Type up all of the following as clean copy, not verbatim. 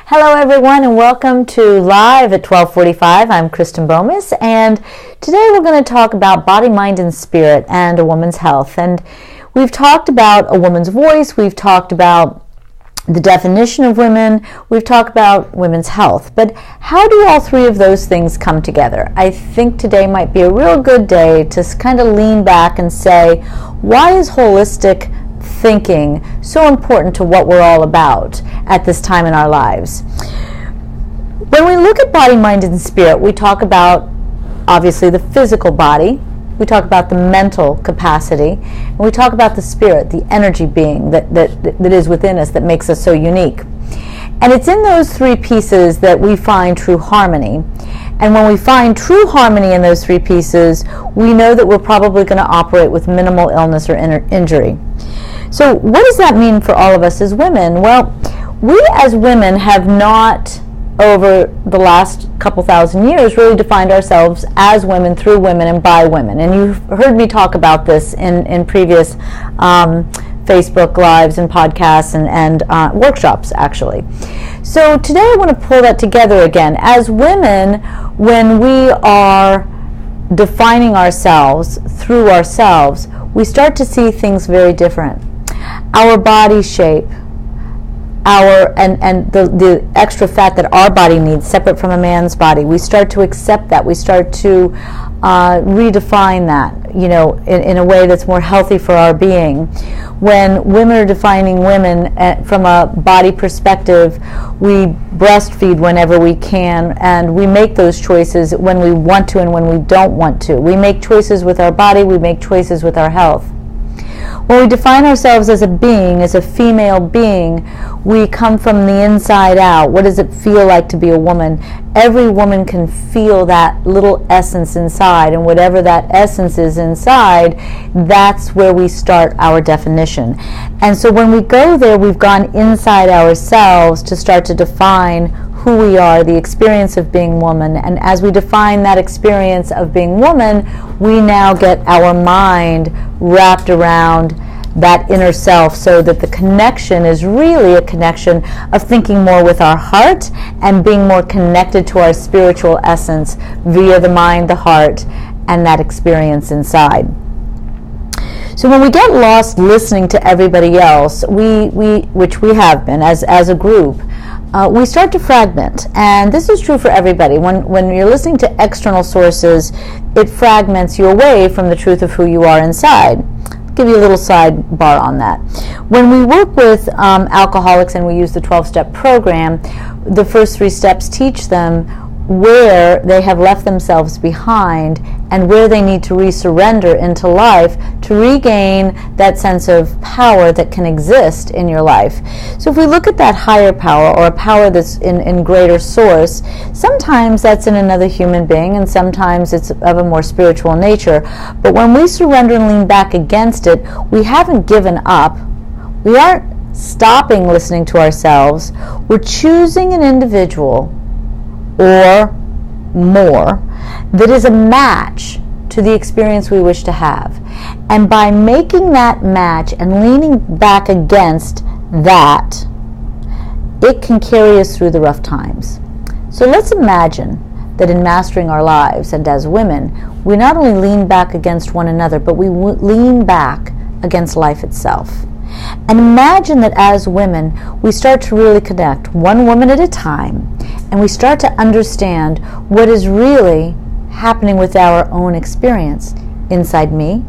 Hello everyone and welcome to Live at 12:45. I'm Kristen Bomas and today we're going to talk about body, mind, and spirit and a woman's health. And we've talked about a woman's voice, we've talked about the definition of women, we've talked about women's health. But how do all three of those things come together? I think today might be a real good day to kind of lean back and say, why is holistic thinking so important to what we're all about at this time in our lives? When we look at body, mind, and spirit, we talk about obviously the physical body, we talk about the mental capacity, and we talk about the spirit, the energy being that is within us that makes us so unique. And it's in those three pieces that we find true harmony. And when we find true harmony in those three pieces, we know that we're probably going to operate with minimal illness or injury. So what does that mean for all of us as women? Well, we as women have not, over the last couple thousand years, really defined ourselves as women, through women, and by women. And you've heard me talk about this in previous Facebook Lives and podcasts and workshops, actually. So today I want to pull that together again. As women, when we are defining ourselves through ourselves, we start to see things very different. Our body shape, the extra fat that our body needs, separate from a man's body, we start to accept that. We start to redefine that, in a way that's more healthy for our being. When women are defining women from a body perspective, we breastfeed whenever we can, and we make those choices when we want to and when we don't want to. We make choices with our body, we make choices with our health. When we define ourselves as a being, as a female being, we come from the inside out. What does it feel like to be a woman? Every woman can feel that little essence inside, and whatever that essence is inside, that's where we start our definition. And so when we go there, we've gone inside ourselves to start to define who we are, the experience of being woman. And as we define that experience of being woman, we now get our mind wrapped around that inner self, so that the connection is really a connection of thinking more with our heart and being more connected to our spiritual essence via the mind, the heart, and that experience inside. So when we get lost listening to everybody else, which we have been as a group, we start to fragment. And this is true for everybody. When you're listening to external sources, it fragments you away from the truth of who you are inside. I'll give you a little sidebar on that. When we work with alcoholics and we use the 12-step program, the first 3 steps teach them where they have left themselves behind and where they need to resurrender into life to regain that sense of power that can exist in your life. So if we look at that higher power, or a power that's in greater source, sometimes that's in another human being and sometimes it's of a more spiritual nature. But when we surrender and lean back against it, we haven't given up. We aren't stopping listening to ourselves. We're choosing an individual or more that is a match to the experience we wish to have. And by making that match and leaning back against that, it can carry us through the rough times. So let's imagine that in mastering our lives and as women, we not only lean back against one another, but we lean back against life itself. And imagine that as women, we start to really connect, one woman at a time, and we start to understand what is really happening with our own experience inside me,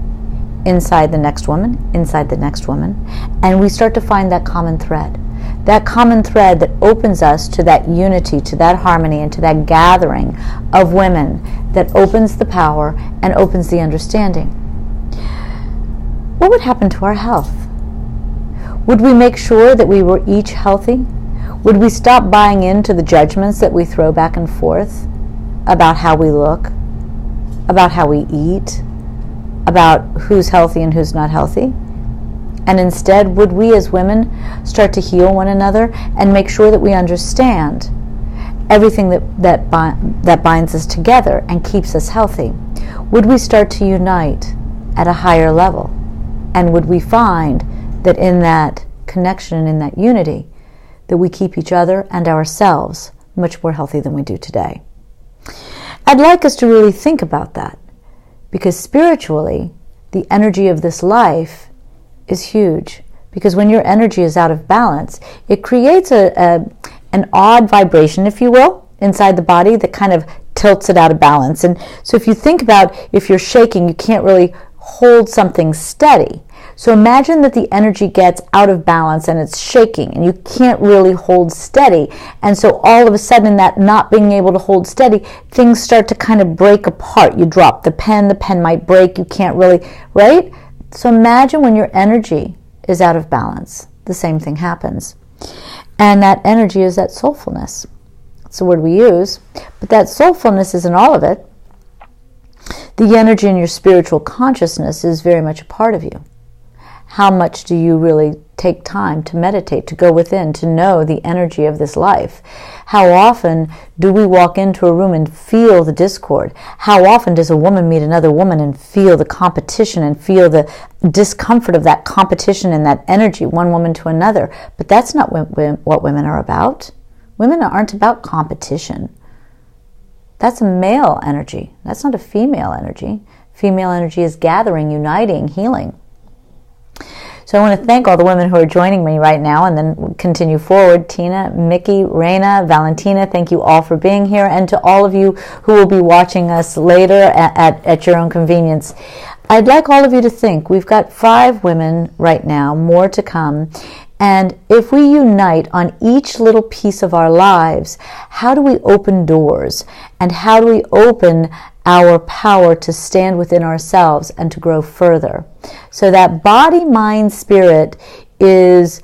inside the next woman, inside the next woman, and we start to find that common thread that opens us to that unity, to that harmony, and to that gathering of women that opens the power and opens the understanding. What would happen to our health? Would we make sure that we were each healthy? Would we stop buying into the judgments that we throw back and forth about how we look, about how we eat, about who's healthy and who's not healthy? And instead, would we as women start to heal one another and make sure that we understand everything that binds us together and keeps us healthy? Would we start to unite at a higher level? And would we find that in that connection, in that unity, that we keep each other and ourselves much more healthy than we do today. I'd like us to really think about that, because spiritually, the energy of this life is huge. Because when your energy is out of balance, it creates an odd vibration, if you will, inside the body that kind of tilts it out of balance. And so if you think about, if you're shaking, you can't really hold something steady. So imagine that the energy gets out of balance and it's shaking and you can't really hold steady. And so all of a sudden, that not being able to hold steady, things start to kind of break apart. You drop the pen might break, you can't really, right? So imagine when your energy is out of balance, the same thing happens. And that energy is that soulfulness. That's the word we use. But that soulfulness isn't all of it. The energy in your spiritual consciousness is very much a part of you. How much do you really take time to meditate, to go within, to know the energy of this life? How often do we walk into a room and feel the discord? How often does a woman meet another woman and feel the competition and feel the discomfort of that competition and that energy, one woman to another? But that's not what women are about. Women aren't about competition. That's a male energy. That's not a female energy. Female energy is gathering, uniting, healing. So I want to thank all the women who are joining me right now, and then continue forward. Tina, Mickey, Raina, Valentina, thank you all for being here. And to all of you who will be watching us later at your own convenience, I'd like all of you to think. We've got 5 women right now, more to come. And if we unite on each little piece of our lives, how do we open doors? And how do we open our power to stand within ourselves and to grow further? So that body, mind, spirit is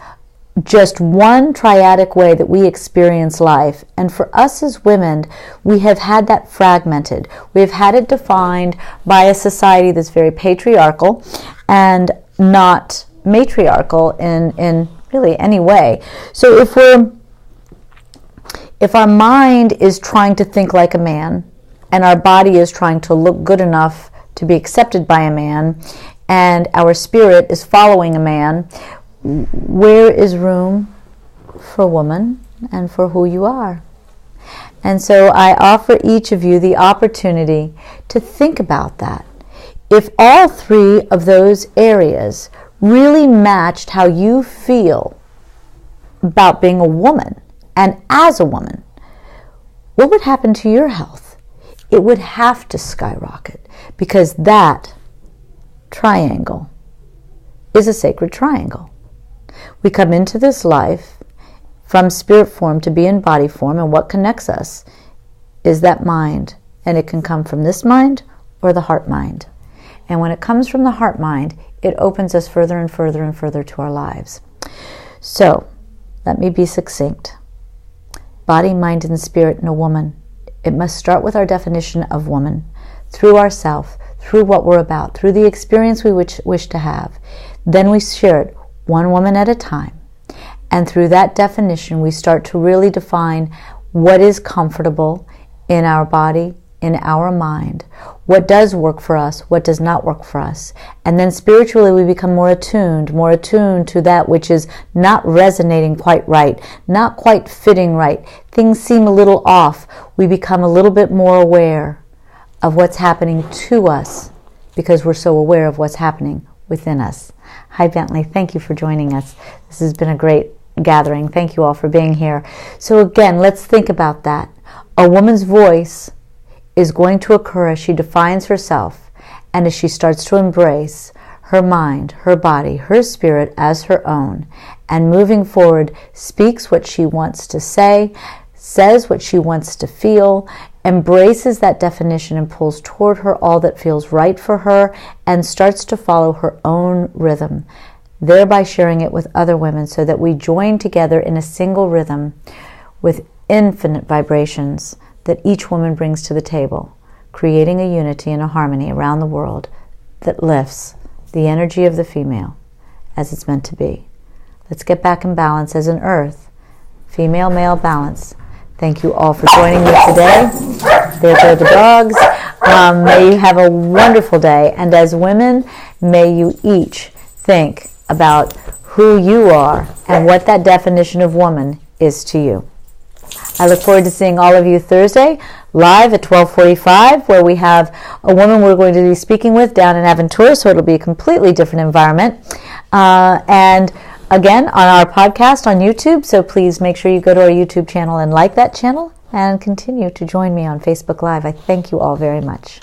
just one triadic way that we experience life. And for us as women, we have had that fragmented. We've had it defined by a society that's very patriarchal and not matriarchal in really any way. So if our mind is trying to think like a man, and our body is trying to look good enough to be accepted by a man, and our spirit is following a man, where is room for woman and for who you are? And so I offer each of you the opportunity to think about that. If all 3 of those areas really matched how you feel about being a woman and as a woman, what would happen to your health? It would have to skyrocket, because that triangle is a sacred triangle. We come into this life from spirit form to be in body form, and what connects us is that mind. And it can come from this mind or the heart mind. And when it comes from the heart mind, it opens us further and further and further to our lives. So, let me be succinct. Body, mind, and spirit in a woman. It must start with our definition of woman, through ourself, through what we're about, through the experience we wish to have. Then we share it one woman at a time. And through that definition, we start to really define what is comfortable in our body, in our mind, what does work for us, what does not work for us. And then spiritually we become more attuned to that which is not resonating quite right, not quite fitting right. Things seem a little off. We become a little bit more aware of what's happening to us because we're so aware of what's happening within us. Hi Bentley, thank you for joining us. This has been a great gathering. Thank you all for being here. So again, let's think about that. A woman's voice is going to occur as she defines herself and as she starts to embrace her mind, her body, her spirit as her own, and moving forward speaks what she wants to say, says what she wants to feel, embraces that definition and pulls toward her all that feels right for her, and starts to follow her own rhythm, thereby sharing it with other women so that we join together in a single rhythm with infinite vibrations that each woman brings to the table, creating a unity and a harmony around the world that lifts the energy of the female as it's meant to be. Let's get back in balance as an earth, female-male balance. Thank you all for joining me today. There go the dogs. May you have a wonderful day. And as women, may you each think about who you are and what that definition of woman is to you. I look forward to seeing all of you Thursday live at 12:45, where we have a woman we're going to be speaking with down in Aventura, so it'll be a completely different environment. And again, on our podcast on YouTube, so please make sure you go to our YouTube channel and like that channel, and continue to join me on Facebook Live. I thank you all very much.